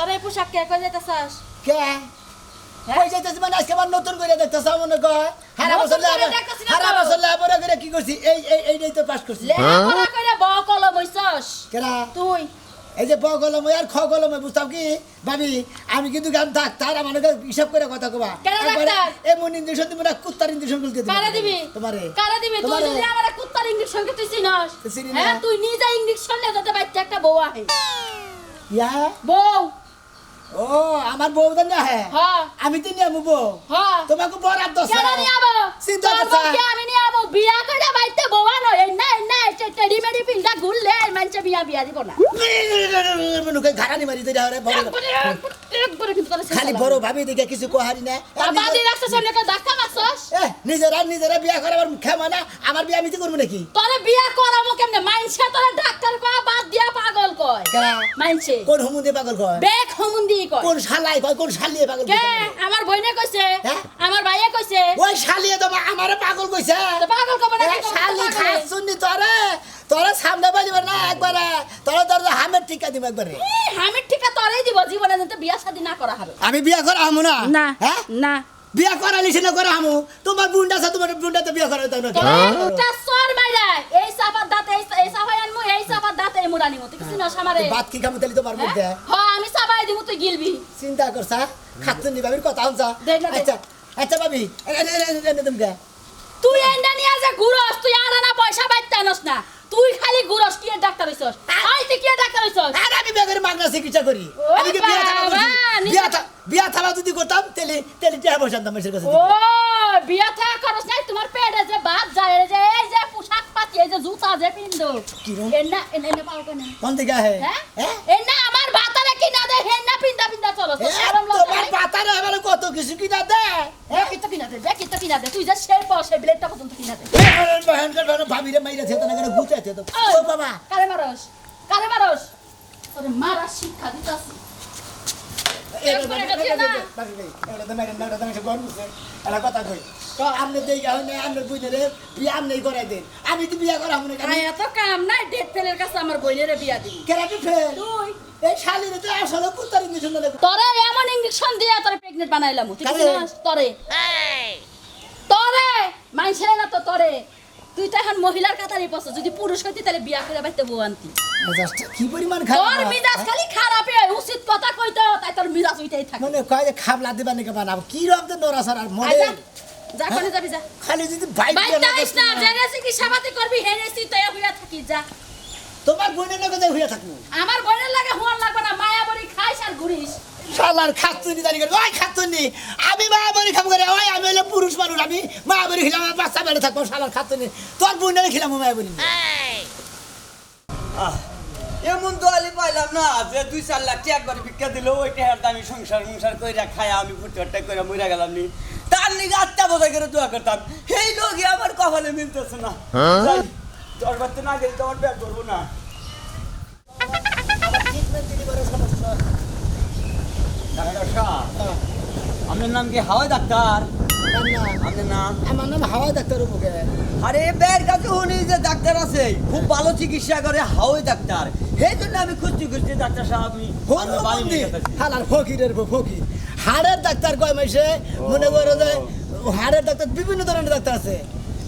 তোর এই পোশাক কে কই যাইতাছস কে কই যাইতেছি মানে আজকে আবার নতুন করে দেখতেছ মনে কয় হারা বছর লেখাপড়া করে কি করছি এইটাই তো পাস করছি লেখাপড়া কইরা ব কলম হইছস কেরা তুই এই যে ব কলম আর খ কলম বুঝতাম কি ভাবি আমি কিন্তু গান ডাক্তার আমার হিসাব করে কথা কবা কেন ডাক্তার? এমন ইঞ্জেকশন দিব না কুত্তার ইঞ্জেকশন গুলতে দিব কারা দিবি তোমারে কারা দিবি তুই তোমারে। যদি আমারে কুত্তার ইঞ্জেকশন কে তুই চিনস চিনি না। হ্যাঁ তুই নিজে ইঞ্জেকশন নে যাতে বাচ্চা একটা বউ আহে ইয়া বউ ও আমার বউ দেন না হ্যাঁ হ্যাঁ আমি তো নিয়ে আমু বউ হ্যাঁ তোমাকে বরাদ দছ কেন নিয়ে আবো চিন্তা তোর করছা? বউকে আমি নিয়ে আবো বিয়া কইরা বাইতে বউ আনো এই না টেডি মেডি পিন্ডা ঘুরলে মানছে বিয়া দিব না মনুকে ঘাড়ানি মারি দেই রে বড় একবারে কিন্তু তোর খালি বড় ভাবি দেখে কিছু কোহারি না বাদি রাখছস অনেক ধাক্কা মারছস নিজেরা বিয়া করে আবার খেমা না আমার বিয়া আমি তো করবো নাকি তোরে বিয়া করামো কেমনে মাইনছে তোরে ডাক্তার কয় বাদ দিয়া পাগল কয় কেরা? মাইনছে কোন হুমুন্দে পাগল কয় বেক হমুন্দি কয় কোন শালাই কয় কোন শালিয়ে পাগল কে কয় আমার বইনে কইছে হ্যাঁ? আমার ভাইয়ে কইছে ওই শালিয়ে তো আমারে পাগল কইছে তো পাগল কবে না এ শালি খাস শুননি তোরে সামনে বাজিবে না একবারে তোর হামের টিকা দিব একবারে আমি ঠিক তোরেই দিব জীবনে যেতে বিয়া শাদী না করা হবে আমি বিয়া করা আমু না না হ্যাঁ না বিয়া করালিস না করা আমু তোমার বুন্ডা আছে তোমার বুন্ডা তো বিয়া করা দাও না তোরটা সর মাইরা এই সাপার দাঁতে এই সাপাই আনমু এই সাপার দাঁতে মুরানি মত কিছু না সামারে বাত কি কামু তালি তোমার মধ্যে হ্যাঁ আমি সাপাই দিমু তুই গিলবি চিন্তা করছা খাতুনি বাবির কথা হনছা দেখ না, দেখ। আচ্ছা আচ্ছা বাবি এনে তুমি তুই এন্ডা নিয়া যে ঘুরস তুই আর না পয়সা বাইতে আনস না তুই খালি ঘুরস কি ডাক্তার হইছস আই তুই কি ডাক্তার হইছস আর আমি বেগের মাগনা চিকিৎসা করি ও আমি কি বিয়া থাকা বাবা, করছি? বিয়া থাকা যদি করতাম তেলে টিয়া বসাতাম মানুষের কাছে ও বিয়া থা করস নাই তোমার পেটে যে বাত যায় যে এই যে পোশাক পাতি এই যে জুতা যে পিন্দো কি রকম? এন্ডা এন্ডা পাও কেন কোন দিকে হে হ্যাঁ এন্ডা আমার বাতারে কিনা দে হেন্না পিন্দা চলো শরম তোমার লজ্জা পাতারে আমার কত কিছু কিনা দে বেকি তো কিনা দে তুই যে শের পাও সেই ব্লেডটা পর্যন্ত কিনা দে ভাবি রে মাইরা থেতো না কেন গুচাইতে তো ও বাবা কারে মারস তোরে মারা শিক্ষা দিতাছি আমি তো বিয়া করা মনে আয় এত কাম নাই ডেট ফেলের কাছে আমার বইনের বিয়া দিবি কেরাটি ফেল তুই এই শালিরে তো আসলে কুত্তার ইঞ্জেকশন দিলে তোরে এমন ইঞ্জেকশন দিয়া তোরে প্রেগনেন্ট বানাইলাম তুই কারে? জানিস তোরে মাইছে না তো তোরে তুই তো এখন মহিলার কাতারে পছন্দ যদি পুরুষ হইতি তাহলে বিয়া করে বাইতে বউ আনতি মেজাজটা কি পরিমাণ তোর খারাপ মিজাজ খালি খারাপ উচিত কথা কইতো তাই তোর মিজাজ উইটাই থাকে মানে কয় যে খাবলা দিবা নাকি বানাবো কি রকম তো নড়াছার আর মনে আয় যা, যা কোনে যাবি যা খালি যদি বাইক বাইতে আইস না জেনেছি কি সাবাতি করবি হেনেছি তো হইয়া থাকি যা তোমার বোনের নাকি হইয়া থাকবো আমার বোনের লাগে হুয়ার লাগবে না মায়া বড়ি খাইস আর ঘুরিস শালার খাতুনি দাঁড়িয়ে গেল ওই খাতুনি আমি মায়াবরি খাবো করে ওই আমি হলে পুরুষ মানুষ আমি মায়াবরি খেলাম আমার বাচ্চা বেড়ে থাকবো শালার খাতুনি তোর বোনের খেলাম মায়াবরি এমন তো আলি পাইলাম না যে 2-4 লাখ টাকা একবার ভিক্ষা দিল ওই টাকার দামি সংসার কইরা খায় আমি ফুটটা কইরা মইরা গেলাম নি তার নিগে আত্মা বোঝাই করে দোয়া করতাম এই লোকই আমার কপালে মিলতেছে না যাই, দরবার তো না গেলে তো আমার ব্যাগ করবো না ডাক্তার সাহেব, আপনার নাম কি হাওয়াই ডাক্তার? আপনার নাম? আমার নাম হাওয়া ডাক্তার উপকে আরে বের কাছে উনি যে ডাক্তার আছে খুব ভালো চিকিৎসা করে হাওয়াই ডাক্তার সেই জন্য আমি খুঁজছি ডাক্তার সাহেব আমি আপনার বাড়ি নিয়ে যেতেছি। হালার ফকিরের ফকির হাড়ের ডাক্তার কয় মাসে মনে করো যে হাড়ের ডাক্তার বিভিন্ন ধরনের ডাক্তার আছে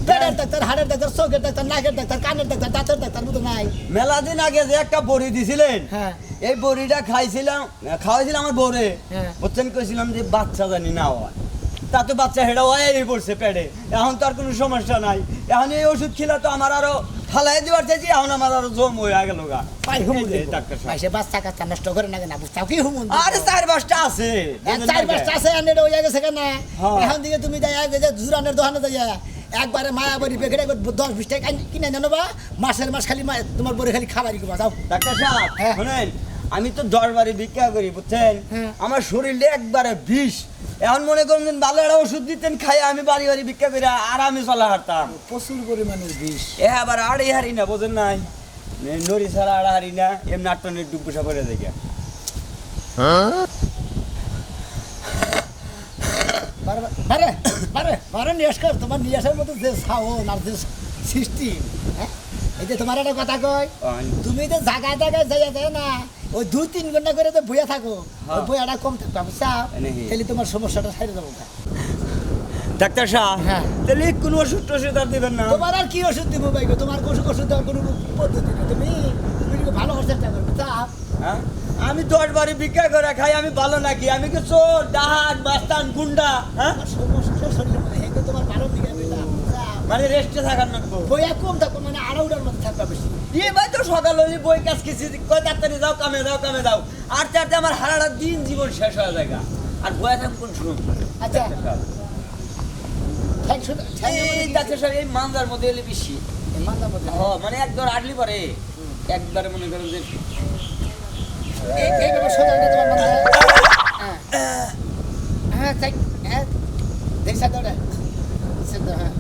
পেটের ডাক্তার হাড়ের ডাক্তার চোখের ডাক্তার নাকের ডাক্তার কানের ডাক্তার দাঁতের ডাক্তার মতো নাই মেলা দিন আগে যে একটা বড়ি দিছিলেন হ্যাঁ এই বড়িটা খাওয়াইছিলাম আমার বউরে হ্যাঁ। বুঝছেন কইছিলাম যে বাচ্চা জানি না হয় তা তো বাচ্চা হেডা হয়ে পড়ছে পেটে এখন তো আর কোনো সমস্যা নাই এখন এই ওষুধ খেলে তো আমার আরো ফালাই দেওয়ার চাইছি এখন আমার আরো জম হয়ে গেল গা পাই হুমুন এই যে ডাক্তার সাহেব। পাইছে বাচ্চা কাচ্চা নষ্ট করে না কেন বুঝতাও কি হুমুন আরে 4-5টা আছে চার পাঁচটা আছে আনে হয়ে গেছে কেন হ্যাঁ। এখন দিকে তুমি যাই জুরানের দোকানে যাই একবারে মায়াবাড়ি প্যাকেটে 10-20 টাকা কিনে নেনো বা মাসের মাস খালি তোমার বড় খালি খাবারই করবা যাও ডাক্তার সাহেব হ্যাঁ। শুনেন আমি তো 10 বারে ভিক্ষা করি বুঝছেন হ্যাঁ। আমার শরীরে একবারে বিষ এখন মনে করেন ভালো একটা ওষুধ দিতেন খাই আমি বাড়ি ভিক্ষা করে আরামে চলা হারতাম প্রচুর পরিমাণের বিষ এ আবার আড়ে হারি না বোঝেন নাই নড়ি ছাড়া আড়া হারি না এমনি আটটনের ডুব বসা করে দেখে বারে বারে বারে নিয়ে আসার তোমার নিয়ে আসার মতো যে সাউন্ড আর যে সিস্টেম এই যে তোমার একটা কথা কয় তুমি যে জায়গায় জায়গায় যাই না ওই 2-3 ঘন্টা করে তো বইয়া থাকো ওই হ্যাঁ। বইয়াটা কম থাকবে বুঝছা নেহি। তাহলে তোমার সমস্যাটা সাইরে যাবো ডাক্তার সাহেব হ্যাঁ। তাহলে কোনো ওষুধ টষুধ আর দিবেন না তোমার আর কি ওষুধ দিব ভাই গো? তোমার ওষুধ দেওয়ার কোনো পদ্ধতি নেই তুমি একটু ভালো হওয়ার চেষ্টা করবে তা হ্যাঁ? আমি 10 বারে ভিক্ষা করে খাই আমি ভালো নাকি আমি কি চোর ডাহাত বাস্তান গুন্ডা হ্যাঁ তোমার সমস্যা শরীরে মানে হেঁটে তোমার ভালো দিকে মানে রেস্টে থাকার না বইয়া কম থাকো মানে আড়াউড়ার মধ্যে থাকবা বেশি ভাই তো সকাল হলে বই কাজ কিছু কয় তাড়াতাড়ি যাও কামে যাও আটতে আটতে আমার হারাটা দিন জীবন শেষ হয়ে যায় আর বয়া থাক কোন শুনুন আচ্ছা ঠ্যাং শুনে এই ডাক্তার সাহেব এই মানজার মধ্যে এলে বেশি মাথা মধ্যে মানে একদর আটলি পরে একবারে মনে করেন যে এইভাবে সোজা না তোমার মাথা হ্যাঁ তাই হ্যাঁ দেখ সাথে ওটা সাথে হ্যাঁ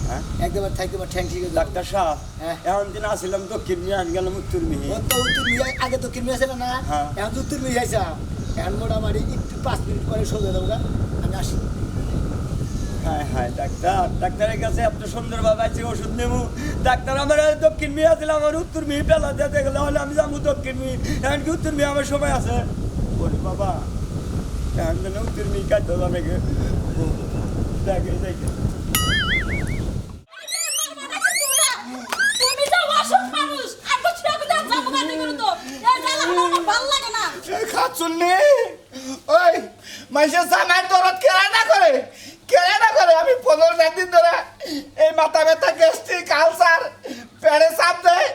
হ্যাঁ? একদম থাকবে ঠ্যাং শিখে ডাক্তার সাহেব হ্যাঁ। এখন দিন আসিলাম দক্ষিণ মিয়া গেলাম উত্তর মিহি আগে তো কিনবে ছিল না হ্যাঁ। এখন তো উত্তর মিলে যাইছা এখন মোটামুটি একটু 5 মিনিট পরে সোজা দেবো আমি আসি হ্যাঁ ডাক্তারের কাছে এত সুন্দরভাবে আছে ওষুধ নেবো ডাক্তার আমার দক্ষিণ মিয়া ছিল আমার উত্তর মিহি পেলা যেতে গেলে হলে আমি যাবো দক্ষিণ মিহি এখন কি উত্তর মিহি আমার সময় আছে বলি বাবা এখন যেন উত্তর মিহি কাটতে যাবে দেখে দেখে তুমি তো অসুখ মানুষ আর তো ছেড়ে দাও যাবো গাড়ি করে তো এই জায়গা আমার ভালো লাগে না খাচ্ছুননি ওই মাইসের জামাই দরদ কেড়ে না করে আমি 15 দিন ধরে এই মাথা ব্যথা গ্যাস্ট্রিক আলসার পেড়ে চাপ দেয়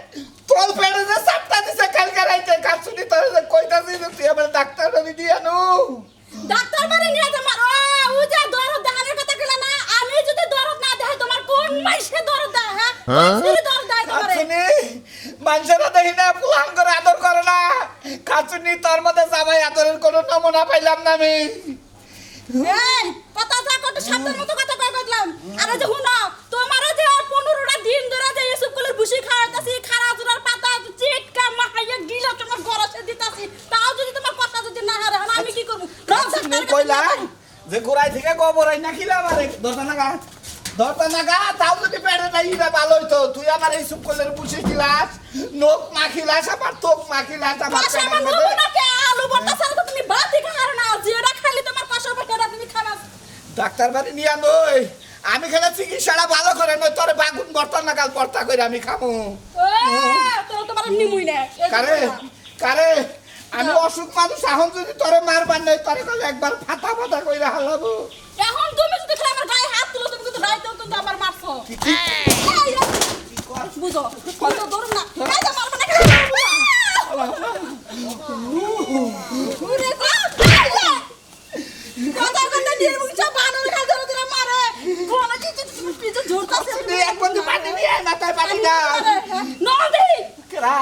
তোর পেড়ে যে চাপটা দিছে কালকে রাইতে খাচ্ছুনি তোর যে কইতাছি তুই আমার ডাক্তার বাড়ি দিয়ে আনু ডাক্তার বাড়ি নিয়ে যা মারো ও যে দরদ দেখানোর কথা কইলা না আমি যদি দরদ না দেখাই তোমার কোন মাইসে দরদ দেয় হ্যাঁ তুমি দরদ দেয় তোমারে খাচ্ছুনি মানুষেরা দেখি না পুলান করে আদর করে না খাচ্ছুনি তোর মধ্যে জামাই আদরের কোনো নমুনা পাইলাম না আমি এই কথা যা কত শব্দের মতো কথা কই কইলাম আরে যে হুনো তোমার যে 15টা দিন ধরে যে এসব কলের বুশি খাওয়াতাছি খারা জুরার পাতা চিটকা মাখাইয়া গিলা তোমার গরসে দিতাছি তাও যদি তোমার কথা যদি না হারে আমি কি করব তুমি কইলা যে গোড়াই থেকে গোবরাই না খিলা আমারে দরতা নাগা তাও যদি পেটে নাই ইরা ভালো হইতো তুই আমার এই সুকলের বুঝে খিলাস নোক মাখিলাস আমার তোক মাখিলাস আমার পাশা পেটের আমার মধ্যে নাকি আলু ভর্তা ছাড়া তো তুমি ভাত দিকে হারে না যেটা খাইলে তোমার পাশা ভর্তা তুমি খাবা ডাক্তার বাড়ি নিয়ে নই আমি খেলে চিকিৎসাটা ভালো করে নই তোরে বাগুন ভর্তা নাগাল ভর্তা করে আমি খামু তো তোমার নিমুই না কারে আমি অসুখ মানুষ এখন যদি তোরে মারবার নই তোরে কলে একবার ফাটা কইরা হালাবো এখন তুমি যদি খালি আমার গায়ে হাত তুলো তুমি কিন্তু রাইতেও কিন্তু আমার মারছো বুঝো কত দূর না এই যে মারবে না ওরে কথা কথা দিয়ে মুছা বানর খা ধরে ধরে মারে কোন কি তুমি পিছে ঝুরতাছে তুই এক বন্ধু পানি নিয়ে আয় না তাই পানি না না দে কেরা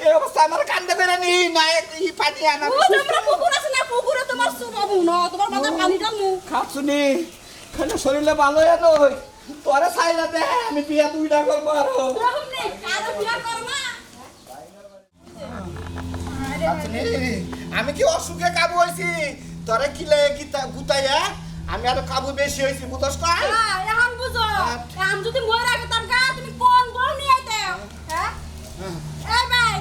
এই অবস্থা আমার কান্দে বেরে নি না এই পানি আনা ও তোমরা পুকুর আছে না পুকুরে তোমার সুবাবু না তোমার মাথা পানি ঢালমু খাচ্ছুনি খালি শরীরে ভালো নই তোরে চাইলা দে আমি বিয়া 2টা করবো আরো রকম নেই কারো বিয়া কর না খাচ্ছুনি আমি কি অসুখে কাবু হইছি তোরে কিলে গুতাইয়া আমি আরো কাবু বেশি হইছি বুঝছ না এখন বুঝো এখন যদি মরে আগে তার গা তুমি কোন বল নিয়ে আইতে হ্যাঁ এই ভাই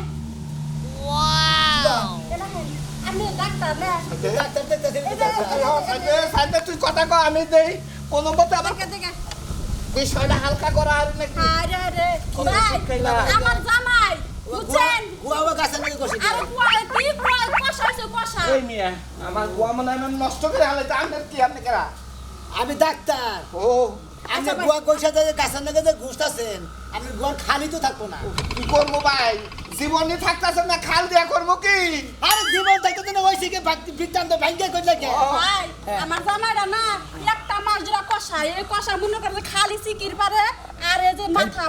ওয়াও আমি ডাক্তার না ডাক্তার সাইডে তুই কথা কও আমি দেই কোন মতে আমার দেখে দেখে বিষয়টা হালকা করা আর নাকি আরে আরে ভাই আমার জামাই বুঝছেন গুয়াও গাছে নাকি কষি আরে কুয়ায় কি কুয়ায় কষা হইছে কষা এই মিয়া আমার গোয়া মনে হয় আমি নষ্ট করে হালাইতে আমি কি আপনি কেরা আমি ডাক্তার ও আপনি গুয়া কইসা যে গাছের নাকি যে ঘুষতাছেন আপনি গুয়া খালি তো থাকবো না কি করবো ভাই জীবনে থাকতেছে না খাল দিয়া করবো কি আরে জীবন থাকতে না ওই থেকে বৃত্তান্ত ভাঙ্গে কইলে কে ভাই আমার জামাইরা না একটা মাস জোড়া কষা এই কষা মনে করে খালি সিকির পারে আর এই যে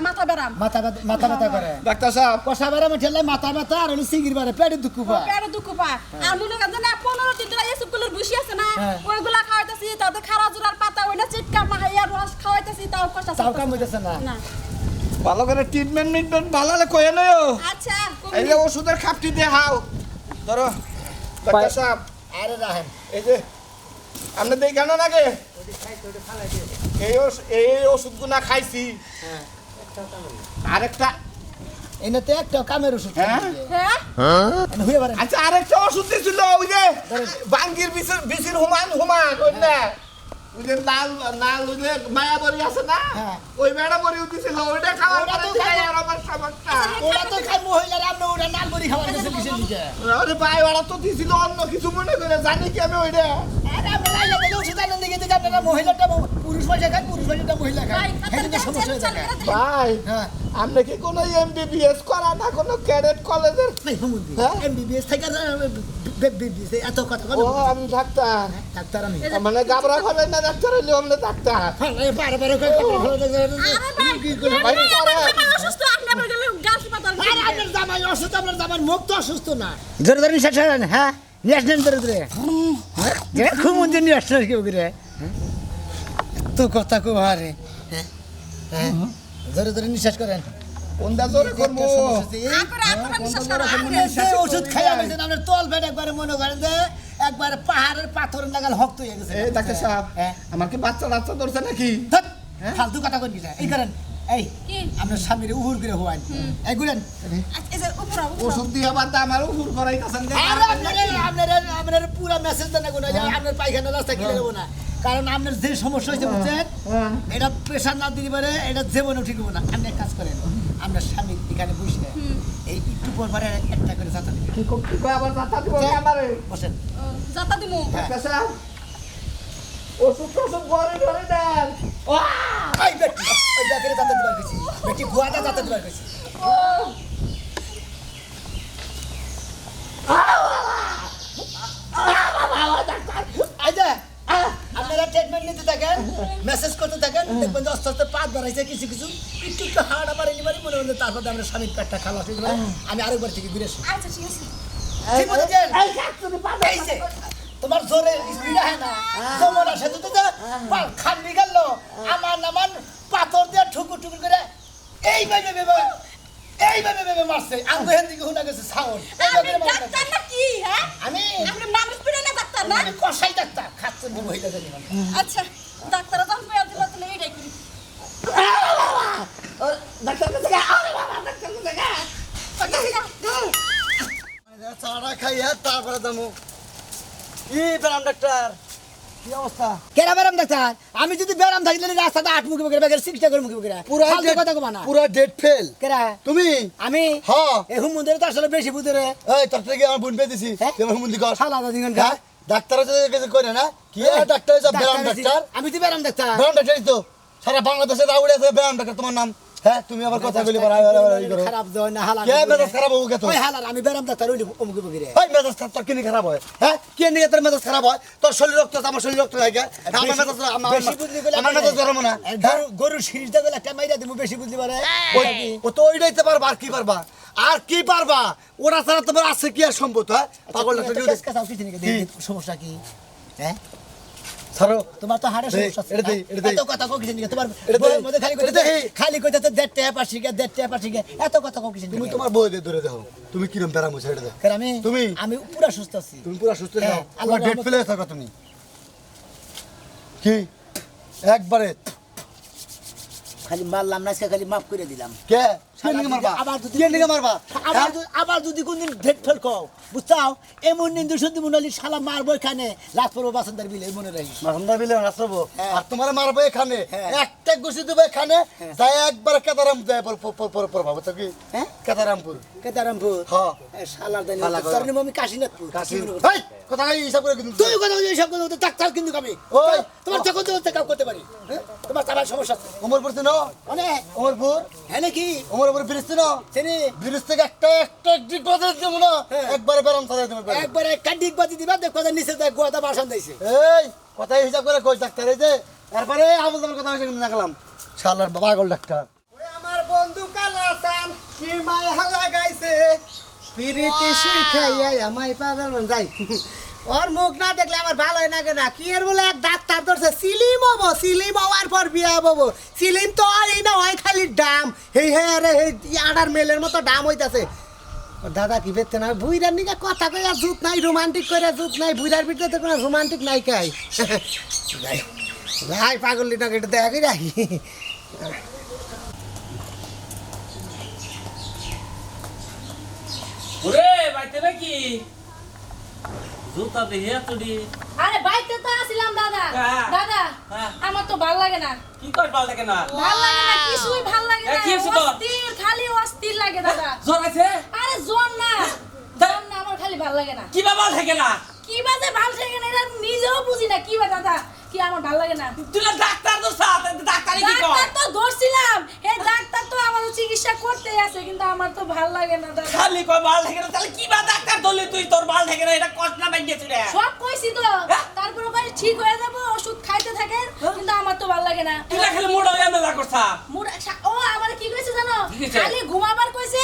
মাথা বেরাম মাথা ব্যথা করে ডাক্তার সাহেব কষা বেড়া মেঠেলে মাথা ব্যথা আর হলো সিগির বারে পেটে দুঃখ পায় পেটে দুঃখ পায় আর মনে করেন না 15 দিন ধরে এসব গুলোর বসি আছে না হ্যাঁ। ওইগুলা খাওয়াইতেছি তাতে খারা জোড়ার পাতা ওইটা চিটকা মাখাইয়া রস খাওয়াইতেছি তাও কষা তাও কাম হইতেছে না না ভালো করে ট্রিটমেন্ট ভালো হলে কয়ে নয় আচ্ছা এই যে ওষুধের খাপটি দিয়ে হাও ধরো ডাক্তার সাহেব আরে রাহেন এই যে আপনি দেই কেন নাকি এই ওষুধগুলা খাইছি আরেকটা এনাতে একটা কামের ওষুধ হ্যাঁ? হ্যাঁ এনে হইয়া পারেন আচ্ছা আরেকটা ওষুধ দিছিল ওই যে বাঙ্গির বিসির হুমান ওই না ওই যে লাল লাল ওই যে মায়াবরী আছে না হ্যাঁ। ওই মায়াবরী দিছিল ওইটা খাওয়ার ওটা তো পরে খাই- আর আমার সমস্যা ওরা তো খাই মহিলারা আপনি ওরা নালবরি খাবার দিয়েছে কিসের দিকে আরে ভাই ওরা তো দিছিল অন্য কিছু মনে করে জানি কি আমি ওইটা আরে আপনি লাইলা দিলে ওষুধ আনেন দিকে দিকে আপনারা মহিলাটা পুরুষ ভাষা খান পুরুষ ভাষাটা মহিলা খান ভাই এই জন্য সমস্যা হয়ে থাকে ভাই হ্যাঁ আপনি কি কোনো এমবিবিএস করা না কোনো ক্যাডেট কলেজের ভাই হুমুন্দি হ্যাঁ? এমবিবিএস থেকে বিবিএস এত কথা ও বলে আমি ডাক্তার ডাক্তার আমি মানে গাবরা হবেন না ডাক্তার হইলে আমরা ডাক্তার পারে পারে কই আরে ভাই কি করে ভাই, ভাই পরে। আমার অসুস্থ আপনি আবার গেলে গাছ পাতার আরে আপনার জামাই অসুস্থ আপনার জামাই মুখ তো অসুস্থ না ধরে ধরে নিঃশ্বাস ছাড়েন হ্যাঁ ন্যাশনাল ধরে ধরে যে খুব মন্দির নিয়ে আসছে কেউ করে তো কথা খুব হারে হ্যাঁ ধরে ধরে নিঃশ্বাস করেন কোনটা জোরে করবো আপনি বিশ্বাস করেন যে ওষুধ খাইয়া গেছেন আপনার তল বেড একবারে মনে করেন যে একবারে পাহাড়ের পাথরের নাগাল হক্ত হয়ে গেছে এই ডাক্তার সাহেব হ্যাঁ আমার কি বাচ্চা টাচ্চা ধরছে নাকি ধ্যাৎ, ফালতু কথা কই দিছে এই করেন এই কি আপনার স্বামীর উহুর করে হওয়ান এই গুলেন এই যে উপর ওষুধ দিয়ে আবার তো আমার উপর করাই কাছেন আর আপনার পুরা মেসেজ দেন না কোনো যে আপনার পায়খানা রাস্তা কিনে দেবো না কারণ আপনার যে সমস্যা হয়েছে বুঝছেন এটা প্রেশার না দিতে পারে এটা জীবনেও ঠিক হবো না আপনি এক কাজ করেন আপনার স্বামী এখানে বসে এই একটু পর পরে একটা করে যাতা দিবেন কি কই আবার মাথা দিব আমারে বসেন যাতা দিমু ডাক্তার সাহেব ওষুধ টষুধ ঘরে ধরে দেন এই বেটি ওই জায়গায় যাতা দিবার গেছি বেটি ভুয়াটা যাতা দিবার গেছি এই যে আপনারা ট্রিটমেন্ট নিতে থাকেন মেসেজ করতে থাকেন দেখবেন যে আস্তে আস্তে পাত বাড়াইছে কিছু কিছু একটু একটু হাড় আবার এনে মনে মনে তারপর আমরা স্বামীর পেটটা খালাস হয়ে যাবে আমি আরেকবার থেকে ঘুরে আসি আচ্ছা ঠিক আছে ঠিক মতো যান। এই যে, তোমার জোরে স্পিড হয় না যেমন আসে তো খান্ডি গেল আমার নামান পাথর দিয়ে ঠুকুর ঠুকুর করে এইভাবে এইভাবে মারছে আমি হেন দিকে শোনা গেছে সাউন্ড আপনি ডাক্তার না কি হ্যাঁ আমি আপনি মানুষ পিড়ে না ডাক্তার না আমি কষাই ডাক্তার খাচ্ছেন মহিলা জানি না আচ্ছা ডাক্তার যখন পেয়ে দিল তাহলে এইটাই করি ডাক্তার কাছে আরে বাবা ডাক্তার কাছে চারা খাইয়া তারপরে যাবো কি ব্যারাম ডাক্তার কি অবস্থা কেরা ব্যারাম ডাক্তার আমি যদি ব্যারাম থাকলে রাস্তাটা 8 মুখে বগেরা বেগের 6টা করে মুখে বগেরা পুরা ফালতু dead- কথা কবা না পুরা ডেট ফেল কেরা তুমি আমি হ্যাঁ এই হুমুন্দের তো আসলে বেশি বুঝে রে এই তোর থেকে আমার বোন পেয়ে দিছি হ্যাঁ? তুই আমার হুমুন্দি কর শালা দাদি গন হ্যাঁ ডাক্তার কাছে করে না কি ডাক্তার হিসাব ব্যায়াম ডাক্তার আমি তো ব্যারাম ডাক্তার ব্যায়াম ডাক্তার তো সারা বাংলাদেশে রাউড়ে আছে ব্যায়াম ডাক্তার তোমার নাম হ্যাঁ তুমি আবার কথা বলি পারা খারাপ দয় না হালা কে মেজাজ খারাপ হবে কে তোর ওই হালার আমি ব্যারাম ডাক্তার ওই অমুকে বগিরে এই মেজাজ তোর কিনে খারাপ হয় হ্যাঁ কে নিয়ে তোর মেজাজ খারাপ হয় তোর শরীর রক্ত আছে, আমার শরীর রক্ত লাগে আমার মেজাজ বেশি বুঝলি গেলে আমার মেজাজ গরম না হ্যাঁ? গরু সিরিজটা গেলে একটা মাইরা দিমু বেশি বুঝলি পারে ও তো ওইটাইতে পারবা আর কি পারবা আর কি পারবা ওরা ছাড়া তোমার আছে কি আর সম্ভব হ্যাঁ পাগল ডাক্তার সমস্যা কি হ্যাঁ ছাড়ো তোমার তো হাড়ে দে, সমস্যা আছে। এটা দে, এটা দে। এত কথা কও কিসের নিকে? তোমার এটা দে, বইয়ের মধ্যে খালি এটা দে। খালি কইতে তো 1.5 টাকা পাঁচ টাকা 1.5 টাকা 5 টাকা এত কথা কও কিসের তুমি নিকে? তোমার বই দিয়ে ধরে দেখো তুমি কিরম ব্যারাম হয়েছে এটা দেখো কারণ আমি তুমি? আমি পুরা সুস্থ আছি তুমি পুরো সুস্থ হ্যাঁ, নাও আল্লাহর আল্লাহ ডেট রহমতে। ফেলে থাকো তুমি কি একবারে খালি মারলাম না আজকে খালি মাফ করে দিলাম কে কে শালা নিকে মারবা আবার যদি- কে নিকে মারবা হ্যাঁ? আবার যদি কোনদিন ডেট ফেল কও বুঝছাও এমন নিন্দু শুনতে মনে হলি শালা মারবো এখানে লাশ পড়বো বাসন্দার বিলে মনে রাখিস মারন্দা বিলে নাচবো হ্যাঁ। আর তোমার মারবো এখানে হ্যাঁ। একটা ঘুষি দেবো এখানে যাই একবার কেদারাম যায় পর ভাবো তো কি হ্যাঁ কেদারামপুর কেদারামপুর হ্যাঁ শালার দানি শালা করে। তার নাম আমি কাশীনাথপুর কাশি এই কথা কই হিসাব করে কিন্তু তুই কথা বলছিস সব কথা বলতে ডাক্তার কিন্তু আমি ওই। তোমার যখন তো কাম করতে পারি হ্যাঁ? তোমার তার সমস্যা আছে ওমরপুর চিনো অনেক ওমরপুর হ্যাঁ নাকি ওমরপুর ব্রিজ চিনো চিনি ব্রিজ থেকে একটা ডিগ বাজে দেবো না হ্যাঁ। একবারে বেরাম চালাই তুমি একবারে কান্ডিক বাজি দিবা দেখো যে নিচে দেখ গোয়াটা বাসন দিয়েছে এই কথাই হিসাব করে কই ডাক্তার এই যে এরপরে আবু জামার কথা হইছে কিন্তু দেখলাম শালার পাগল ডাক্তার আমার বন্ধু কালাসান সীমায় হালা গাইছে পিরিতি শিখাইয়া আমায় পাগল মন যাই ওর মুখ না দেখলে আমার ভালো হয় না কেন কি এর বলে এক ডাক্তার ধরছে সিলিম হওয়ার পর বিয়া হবো সিলিম তো আর এই না হয় খালি ডাম এই হ্যাঁ আরে এই আডার মেলের মতো ডাম হইতাছে ও দাদা কি বেতে না বুইরার নিকে কথা কই আর জুত নাই রোমান্টিক করে জুত নাই বুইরার ভিতরে তো কোনো রোমান্টিক নাই কাই যাই যাই পাগল লিটাকে দেখা কই রাখি বাইতে নাকি জুতা দেখে তুই আরে বাইতে তো আসিলাম দাদা হ্যাঁ। দাদা হ্যাঁ। আমার তো ভাল লাগে না কি কর পাল থাকে না ভাল লাগে না কিছুই ভাল লাগে না কি হয়েছে তোর? অস্থির খালি অস্থির লাগে দাদা জ্বর আছে আরে জন না জন না আমার খালি ভাল লাগে না কি বাবা থাকে না কি বাজে ভাল লাগে না এটা নিজেও বুঝি না কি বা দাদা কি আমার ভাল লাগে না তুই না ডাক্তার তো সাথে ডাক্তারই কি কর ডাক্তার তো ধরছিলাম এই ডাক্তার তো আমার চিকিৎসা করতে আছে কিন্তু আমার তো ভাল লাগে না দাদা খালি কয় বাল থাকে না তাহলে কি বা ডাক্তার ধরলি তুই তোর বাল থাকে না এটা কষ্ট না বেঞ্চে রে সব কইছি তো তারপরে কই ঠিক হয়ে যাব ওষুধ খাইতে থাকেন কিন্তু আমার তো ভাল লাগে না তুই না খালি মোড়া হয়ে মেলা করছা ও আমার কি কইছে জানো কি কইছে? খালি ঘুমাবার কইছে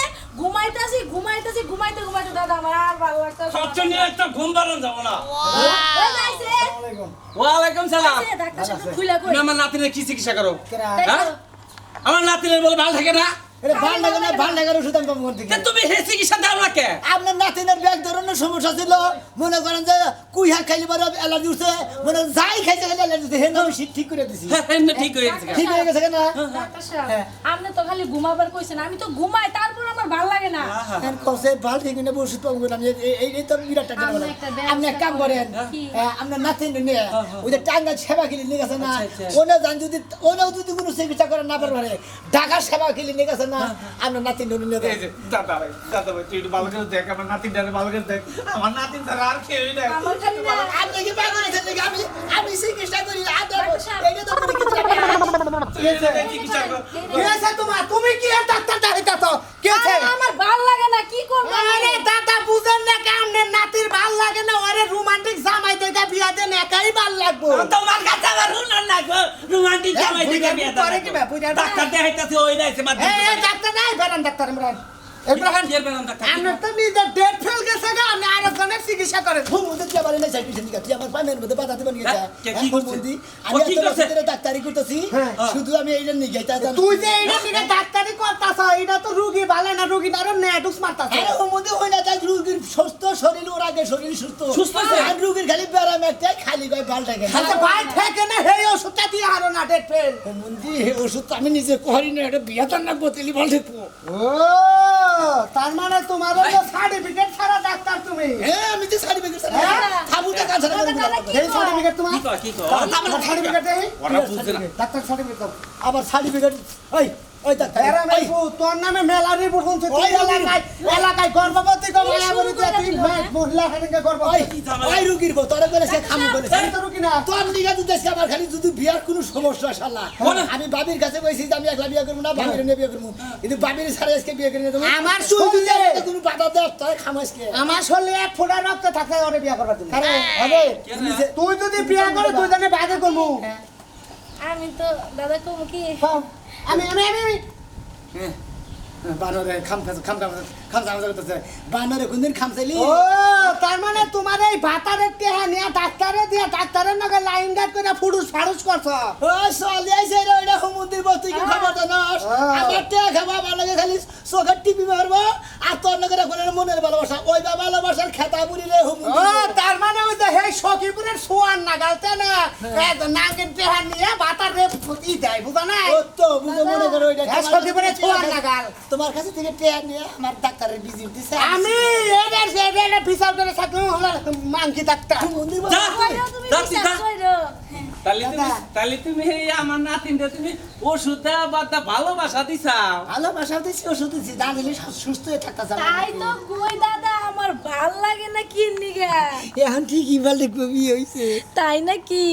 ঘুমাইতে দাদা আমার আর ভালো লাগতেছে সব জন্য একটা ঘুম বারণ যাব না ওই যাইছে ওয়ালাইকুম সালাম ডাক্তার সাহেব খুইলা কই তুমি আমার নাতিনের কি চিকিৎসা করো তাই তো। হ্যাঁ? আমার নাতিনের বলে ভাল থাকে না এটা ভাল লাগে না ভাল লাগার ওষুধ আমি পাবো কোন থেকে তা তুমি হে চিকিৎসা দাও না কে আপনার নাতিনের ব্যাগ ধরনের সমস্যা ছিল মনে করেন যে কুইহা খাইলে পরে অ্যালার্জি উঠছে মানে যাই খাইতে গেলে অ্যালার্জি উঠছে হেন আমি ঠিক করে দিছি হ্যাঁ, হ্যাঁ, না, ঠিক হয়ে গেছে ঠিক হয়ে গেছে না ডাক্তার সাহেব আপনি তো খালি ঘুমাবার কইছেন আমি তো ঘুমাই তারপর আমার ভাল লাগে না এখন কসে ভাল ঠিক না ওষুধ পাবো না আমি এই তো বিরাট টাকা আপনি বলে একটা ব্যবস্থা আপনি এক কাম করেন কি? আপনার নাতিন নিয়ে ওই যে টাঙ্গা সেবা ক্লিনিক আছে না আচ্ছা, আচ্ছা। ওনে জান যদি ওনেও যদি কোনো চিকিৎসা করে না পারে ঢাকা সেবা ক্লিনিক আছে না আপনার নাতিন নিয়ে এই যে দাদা ভাই তুই একটু ভালো করে দেখ আমার নাতিনটারে ভালো করে দেখ আমার নাতিন তার আর কেউই নাই আমার খালি না আপনি কি পাগল আছেন নাকি আমি চিকিৎসা করি ডাক্তার এটা তো পরীক্ষা চিকিৎসা করো কে আছে তোমার তুমি কি আর ডাক্তার দেখাইতাছ কে আছে আরে আমার ভাল লাগে না কি করব আরে দাদা বুঝেন না কেমনে নাতির ভাল লাগে না ওরে রোমান্টিক জামাই দেখা বিয়া দেন একাই ভাল লাগবো তোমার কাছে আবার রুনার না রোমান্টিক জামাই বুঝা দিকে বিয়ে পরে কি বে, বুঝা না। ডাক্তার দেখাইতাছে ওই নাইছে মাত্র এই ডাক্তার নাই বেরান ডাক্তার ইমরান ইমরান কি বেরাম ডাক্তার আমরা তো নিজে ডেট ফেল গেছে গা আমি আরেকজনের চিকিৎসা করে ঘুমোতে কি আবার এনে সাইকেল দিকে তুই আমার পামের মধ্যে বাধা দিবেন গেছে হ্যাঁ, কি করছে? আমি ও কি এত করছে? বছর ধরে ডাক্তারি করতেছি শুধু আমি এইটা নিয়ে যাইতাম তুই যে এইটা নিয়ে ডাক্তারি করতাছ এটা তো রোগী ভালো না রোগী না নেটুস মারতাছ আরে ও মধ্যে হয় না তাই রোগীর সুস্থ শরীর ওর আগে শরীর সুস্থ সুস্থ আছে? আর রোগীর খালি ব্যারাম একটাই খালি গায়ে পাল্টাকে আচ্ছা ভাই থেকে না হেই ওষুধটা দিয়ে আরো না ডেট ফেল ও মন্দি হে ওষুধ তো আমি নিজে করি না এটা বিয়া তার না বোতলি বল দেখবো ও তার মানে তোমার সার্টিফিকেট ছাড়া ডাক্তার তুমি হ্যাঁ আমি তো সার্টিফিকেট হ্যাঁ? খাবুতে কাছে না এই সার্টিফিকেট তোমার কি কর আমার সার্টিফিকেট দেই ওরা বুঝছে না ডাক্তার সার্টিফিকেট দাও আবার সার্টিফিকেট ওই ডাক্তার এরা নাই তোর নামে মেলা রিপোর্ট শুনছি তুই এলাকায় গর্ভবতী কমায়া বলি তুই মহিলা হেডিকে গর্ভবতী ওই রোগীর বউ তোরা করে সে খামু করে এই তো রুকি না তোর নিগা তুই দেশকে আমার খালি যদি বিয়ার কোনো সমস্যা শালা আমি বাবির কাছে কইছি যে আমি একলা বিয়া করব না বাবির নিয়ে বিয়া করব কিন্তু বাবির সারা আজকে বিয়া করে দেব আমার শুনতে কোনো বাধা দে তোর খামাসকে আমার শরীরে এক ফোঁটা রক্ত থাকলে ওরে বিয়া করবার তুমি আরে হবে তুই যদি বিয়া করে তুই জানে বাগে করবো আমি তো দাদা কম কি আমি আমি আমি বানরে বানরে কোনদিন খামচাইলি ও তার মানে তোমার এই ভাতারের টেহা নিয়ে ডাক্তারে দিয়া ডাক্তারের নাকি লাইন গার্ড করে ফুডুস ফাড়ুস করছ ও চলি আইছে রে ওইটা হুমুন্দির বস্তু কি খবর জানাস আমার তে খাবা বানরে খালি চোখের টিপি মারবো আর তোর নাকি রাখলে মনের ভালোবাসা ওই বা ভালোবাসার খেতা বুড়ি রে ও হুমুন্দি তার মানে ওই যে হে সখীপুরের সোয়ান নাগালতে না নাগের টেহা নিয়ে ভাতারে ই দেয় বুঝা না ও তো বুঝে মনে করো ওইটা হ্যাঁ, সখীপুরের সোয়ান নাগাল তোমার কাছে থেকে টেয়া নিয়ে আমার ডাক্তারের ভিজিট দিছে আমি এদের বিচার করে থাকলাম হলো মাংকি ডাক্তার হুমুন্দির যা। তুমি যা, বিশ্বাস যা। কইরো তাহলে তুমি এই আমার নাতিনটা তুমি ওষুধ দেওয়া বাদ দা ভালোবাসা দিছাও ভালোবাসা দিছি ওষুধ দিছি দা দিলে সুস্থ হয়ে থাকতে চাই তাই তো কই দাদা আমার ভাল লাগে না কি নিগা এখন ঠিকই বলে বিয়ে হয়েছে তাই নাকি